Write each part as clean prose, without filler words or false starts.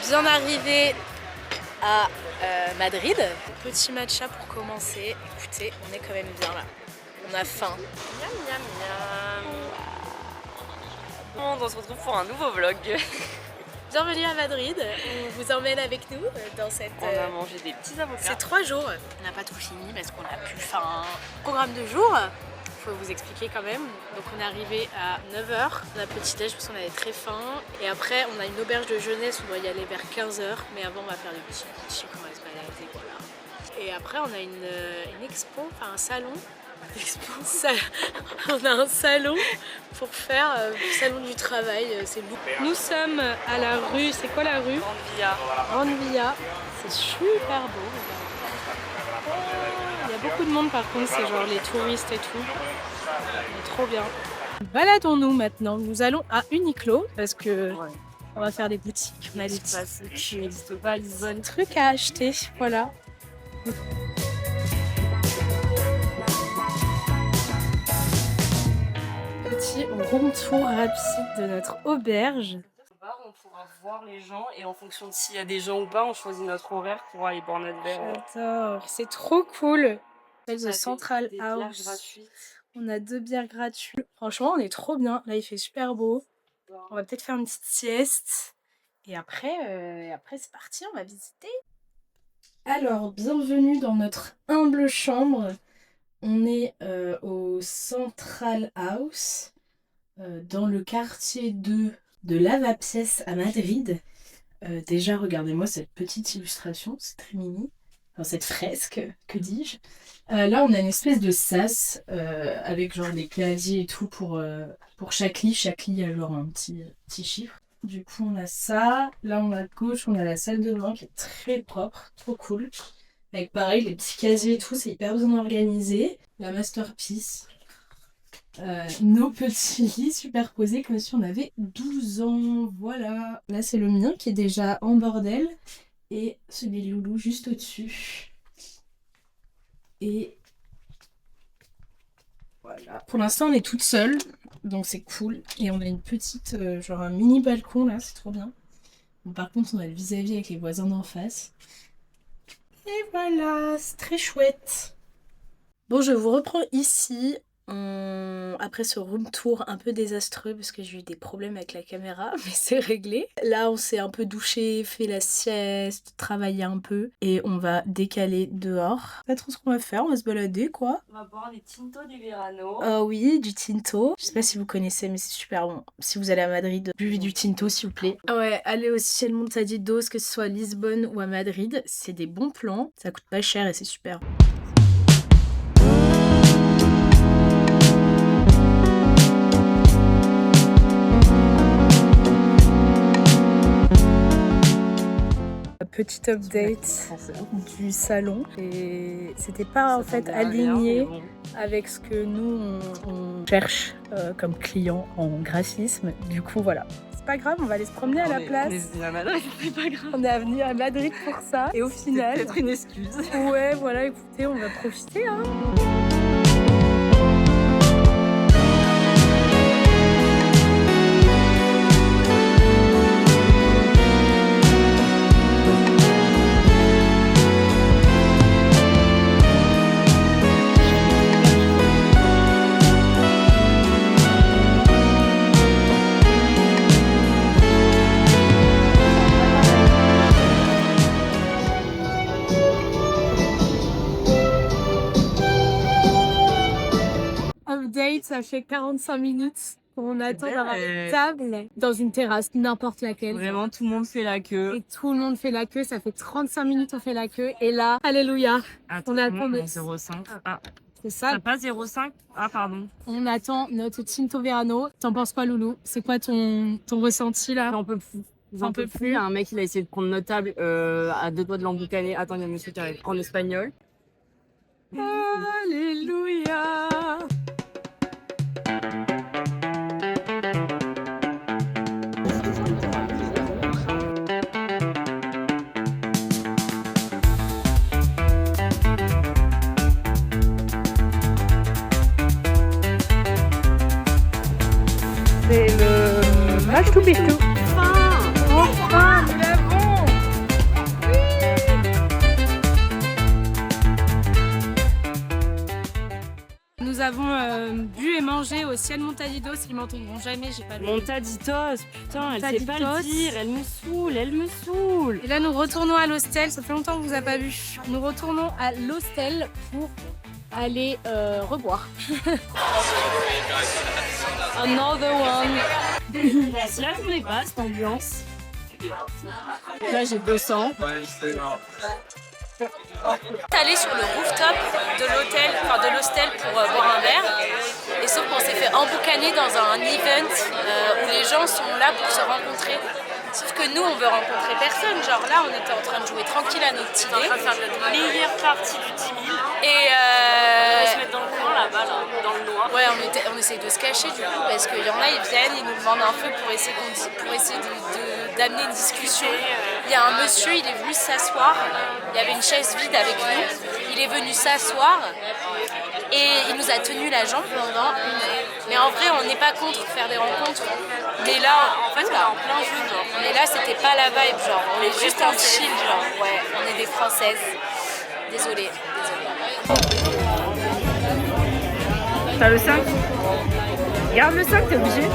Bien arrivé à Madrid. Petit matcha pour commencer. Écoutez, on est quand même bien là. On a faim. Miam miam miam. On se retrouve pour un nouveau vlog. Bienvenue à Madrid. On vous emmène avec nous dans cette... On a mangé des petits avocats. C'est 3 jours. On n'a pas tout fini parce qu'on a pu faire un programme de jour. Faut vous expliquer quand même. Donc on est arrivé à 9h. On a petit déj parce qu'on avait très faim. Et après on a une auberge de jeunesse, on doit y aller vers 15h. Mais avant on va faire des petits boutiques, on va se balader, voilà. Et après on a une expo, enfin un salon. On a un salon pour faire le salon du travail, c'est lourd. Nous sommes à la rue, c'est quoi la rue? Grande Via. C'est super beau. Il y a beaucoup de monde par contre, c'est genre les touristes et tout. C'est trop bien. Baladons-nous maintenant. Nous allons à Uniqlo parce que on va faire des boutiques. On a des petits qui n'existent pas, des trucs à acheter. Voilà. Petit room tour rapide de notre auberge. On pourra voir les gens et en fonction de s'il y a des gens ou pas, on choisit notre horaire pour aller boire notre verre. J'adore, c'est trop cool. The Central House. Gratuites. On a 2 bières gratuites. Franchement, on est trop bien. Là, il fait super beau. On va peut-être faire une petite sieste. Et après c'est parti, on va visiter. Alors, bienvenue dans notre humble chambre. On est au Central House, dans le quartier de Lavapiés à Madrid. Déjà, regardez-moi cette petite illustration, c'est très mini. Enfin, cette fresque, que dis-je. Là, on a une espèce de sas avec genre des claviers et tout pour chaque lit. Chaque lit a genre un petit chiffre. Du coup, on a ça. Là, à gauche, on a la salle de bain qui est très propre, trop cool. Avec pareil, les petits casiers et tout, c'est hyper bien organisé. La masterpiece. Nos petits lits superposés comme si on avait 12 ans. Voilà. Là, c'est le mien qui est déjà en bordel. Et celui de Loulou juste au-dessus. Et voilà. Pour l'instant, on est toute seule. Donc, c'est cool. Et on a une petite, genre un mini balcon là, c'est trop bien. Bon, par contre, on a le vis-à-vis avec les voisins d'en face. Et voilà, c'est très chouette. Bon, je vous reprends ici. Après ce room tour un peu désastreux parce que j'ai eu des problèmes avec la caméra, mais c'est réglé. Là, on s'est un peu douché, fait la sieste, travaillé un peu et on va décaler dehors. Pas trop ce qu'on va faire, on va se balader quoi. On va boire des Tinto du Verano. Ah oui, du Tinto. Je sais pas si vous connaissez, mais c'est super bon. Si vous allez à Madrid, buvez du Tinto s'il vous plaît. Ouais, allez aussi chez le Montaditos, que ce soit à Lisbonne ou à Madrid. C'est des bons plans, ça coûte pas cher et c'est super. Petit update du salon et c'était pas en fait aligné avec ce que nous on cherche comme client en graphisme. Du coup voilà, c'est pas grave, on va aller se promener à la place. On est venu à Madrid, c'est pas grave. On est venu à Madrid pour ça et au final... C'est peut-être une excuse. Ouais voilà, écoutez, on va profiter hein. Update, ça fait 45 minutes qu'on attend d'avoir une table dans une terrasse, n'importe laquelle. Vraiment, tout le monde fait la queue. Et tout le monde fait la queue, ça fait 35 minutes on fait la queue. Et là, alléluia, on attend de... 05. Ah, C'est ça. T'as pas 0,5? Ah, pardon. On attend notre Tinto Verano. T'en penses quoi, Loulou? C'est quoi ton ressenti là? J'en peux plus. J'en peux plus. Un mec, il a essayé de prendre notre table à 2 doigts de l'emboucaner. Attends, il y a un monsieur qui arrive. En espagnol. Alléluia. C'est le Machu Picchu. Enfin, nous l'avons. Nous avons bu et mangé au Ciel Montaditos. Ils m'entendront jamais, j'ai pas le Montaditos, putain, elle sait pas le dire. Elle me saoule. Et là, nous retournons à l'hostel. Ça fait longtemps qu'on vous a pas vu. Nous retournons à l'hostel pour aller reboire. Another one. C'est là qu'on est pas, cette ambiance. Là, j'ai 200. Allé sur le rooftop de l'hôtel, enfin de l'hostel pour boire un verre. Et sauf qu'on s'est fait emboucaner dans un event où les gens sont là pour se rencontrer. Sauf que nous, on veut rencontrer personne. Genre là, on était en train de jouer tranquille à notre idée. On est en train de faire notre meilleure partie du 10 000. Et on va se mettre dans le coin là-bas, là, dans le noir. Ouais, on essaye de se cacher du coup parce qu'il y en a, ils viennent, ils nous demandent un feu pour essayer d'amener une discussion. Il y a un monsieur, il est venu s'asseoir. Il y avait une chaise vide avec nous. Il est venu s'asseoir et il nous a tenu la jambe pendant une heure. Mais en vrai, on n'est pas contre faire des rencontres. Mais là, En fait, on est en plein jeu, genre. mais là, c'était pas la vibe, genre. On est juste un chill, genre. Ouais, on est des Françaises. Désolée. T'as le 5? Garde le 5, t'es obligé.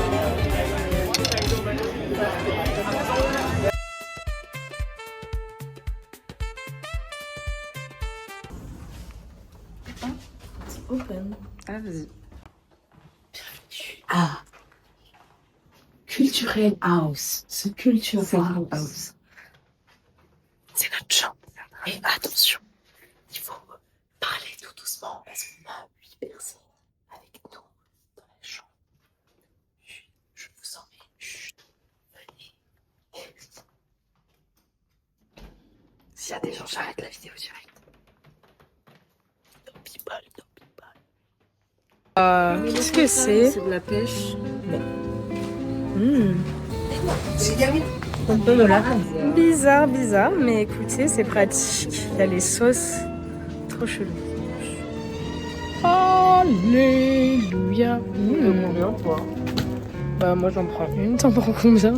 Open. Ah, vas-y. Ah, Culturel House. Ce Cultural House. C'est notre chambre. Et attention, il faut parler tout doucement parce qu'on a 8 personnes avec nous dans la chambre. Chut, je vous en mets. Chut, venez. S'il y a des gens, j'arrête la vidéo direct. No people, no people. Qu'est-ce que c'est? C'est de la pêche. Bizarre, mais écoutez, c'est pratique. Il y a les sauces. Trop chelou. Alléluia. Combien, toi? Bah, moi j'en prends une. T'en prends combien?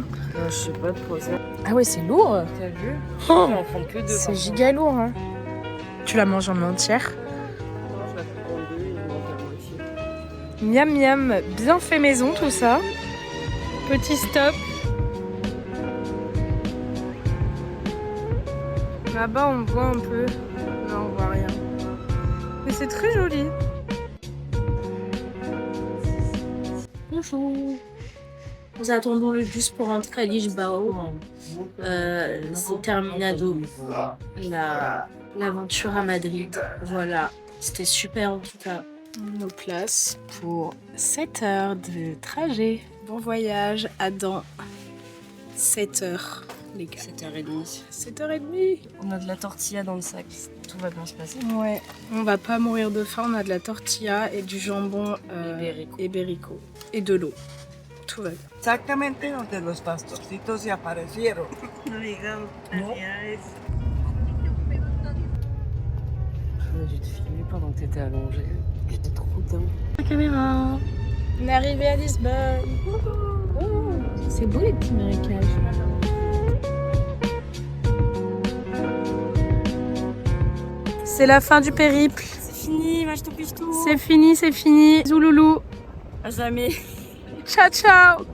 Je sais pas trop ça. Ah ouais, c'est lourd. T'as vu? Oh, On en prend que 2. c'est giga lourd. Hein. Tu la manges en entière. Non, je la prends en 2 et il manque la moitié. Miam miam, bien fait maison tout ça. Petit stop. Là-bas on voit un peu. Là on voit rien. Mais c'est très joli. Bonjour. Nous attendons le bus pour rentrer à Lisboa. C'est terminado. L'aventure à Madrid. Voilà. C'était super en tout cas. Nos places pour 7 heures de trajet. Bon voyage à dans 7 heures, les gars. 7h30. 7h30. On a de la tortilla dans le sac. Tout va bien se passer. Ouais, on va pas mourir de faim. On a de la tortilla et du jambon ibérico. Et de l'eau. Tout va bien. Exactamente donde los pastorcitos se aparecieron. J'aurais dû te filmer pendant que t'étais allongée. J'étais trop dingue. La caméra. On est arrivé à Lisbonne. Oh, c'est beau les petits marécages. C'est la fin du périple. C'est fini, moi je te piche tout. C'est fini. Bisous loulou. À jamais. Ciao ciao.